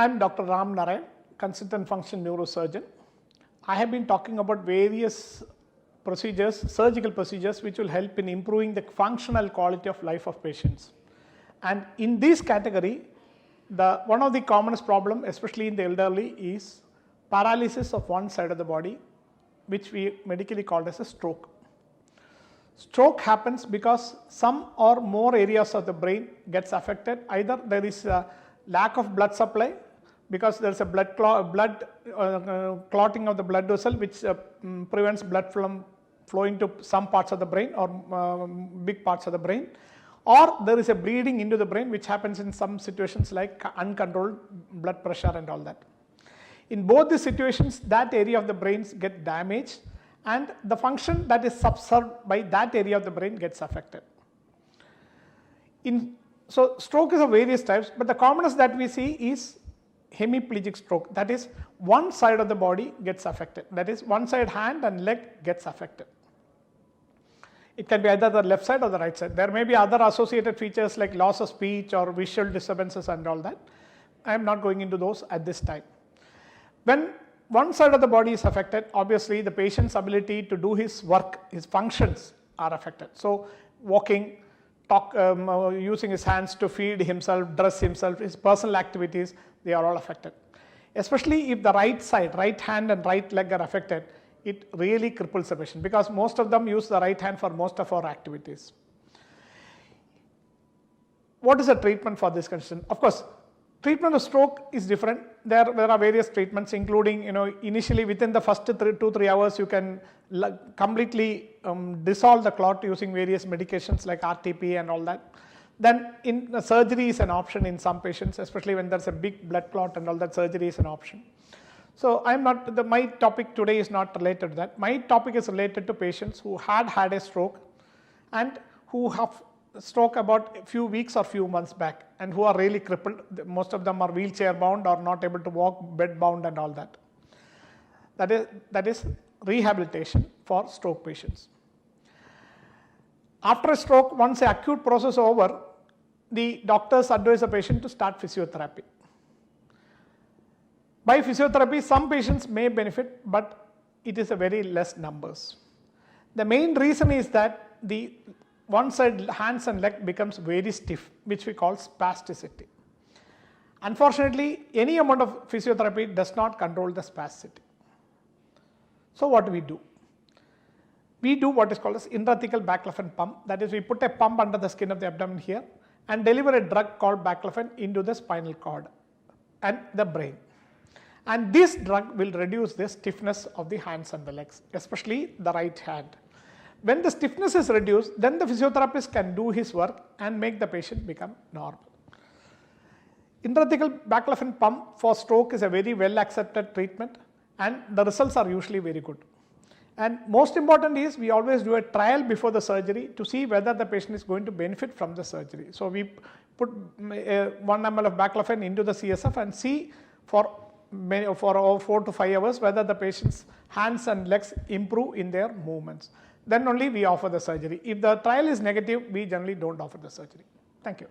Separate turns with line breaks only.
I am Dr. Ram Narayan, consultant functional neurosurgeon. I have been talking about various procedures, surgical procedures, which will help in improving the functional quality of life of patients. And in this category, one of the commonest problem, especially in the elderly, is paralysis of one side of the body, which we medically call as a stroke. Stroke happens because some or more areas of the brain gets affected. Either there is a lack of blood supply because there is a clotting of the blood vessel, which prevents blood from flowing to some parts of the brain or big parts of the brain, or there is a bleeding into the brain, which happens in some situations like uncontrolled blood pressure and all that. In both the situations, that area of the brain gets damaged and the function that is subserved by that area of the brain gets affected. So stroke is of various types, but the commonest that we see is hemiplegic stroke. That is, one side of the body gets affected. That is, one side, hand and leg gets affected. It can be either the left side or the right side. There may be other associated features like loss of speech or visual disturbances and all that. I am not going into those at this time. When one side of the body is affected, obviously the patient's ability to do his work, his functions are affected. So walking, using his hands to feed himself, dress himself, his personal activities, they are all affected. Especially if the right side, right hand and right leg are affected, it really cripples the patient because most of them use the right hand for most of our activities. What is the treatment for this condition? Of course, treatment of stroke is different. There are various treatments, including, initially within the first 2-3 hours, you can completely dissolve the clot using various medications like RTP and all that. Then surgery is an option in some patients, especially when there's a big blood clot and all that, surgery is an option. So my topic today is not related to that. My topic is related to patients who had a stroke and who have stroke about a few weeks or few months back and who are really crippled. Most of them are wheelchair bound or not able to walk, bed bound and all that. That is rehabilitation for stroke patients. After a stroke, once the acute process is over, the doctors advise the patient to start physiotherapy. By physiotherapy, some patients may benefit, but it is a very less numbers. The main reason is that the one side hands and leg becomes very stiff, which we call spasticity. Unfortunately, any amount of physiotherapy does not control the spasticity. So what do? We do what is called as invertical Baclofen pump. That is, we put a pump under the skin of the abdomen here and deliver a drug called Baclofen into the spinal cord and the brain. And this drug will reduce the stiffness of the hands and the legs, especially the right hand. When the stiffness is reduced, then the physiotherapist can do his work and make the patient become normal. Invertical Baclofen pump for stroke is a very well accepted treatment and the results are usually very good. And most important is we always do a trial before the surgery to see whether the patient is going to benefit from the surgery. So we put 1 ml of Baclofen into the CSF and see for 4 to 5 hours whether the patient's hands and legs improve in their movements. Then only we offer the surgery. If the trial is negative, we generally don't offer the surgery. Thank you.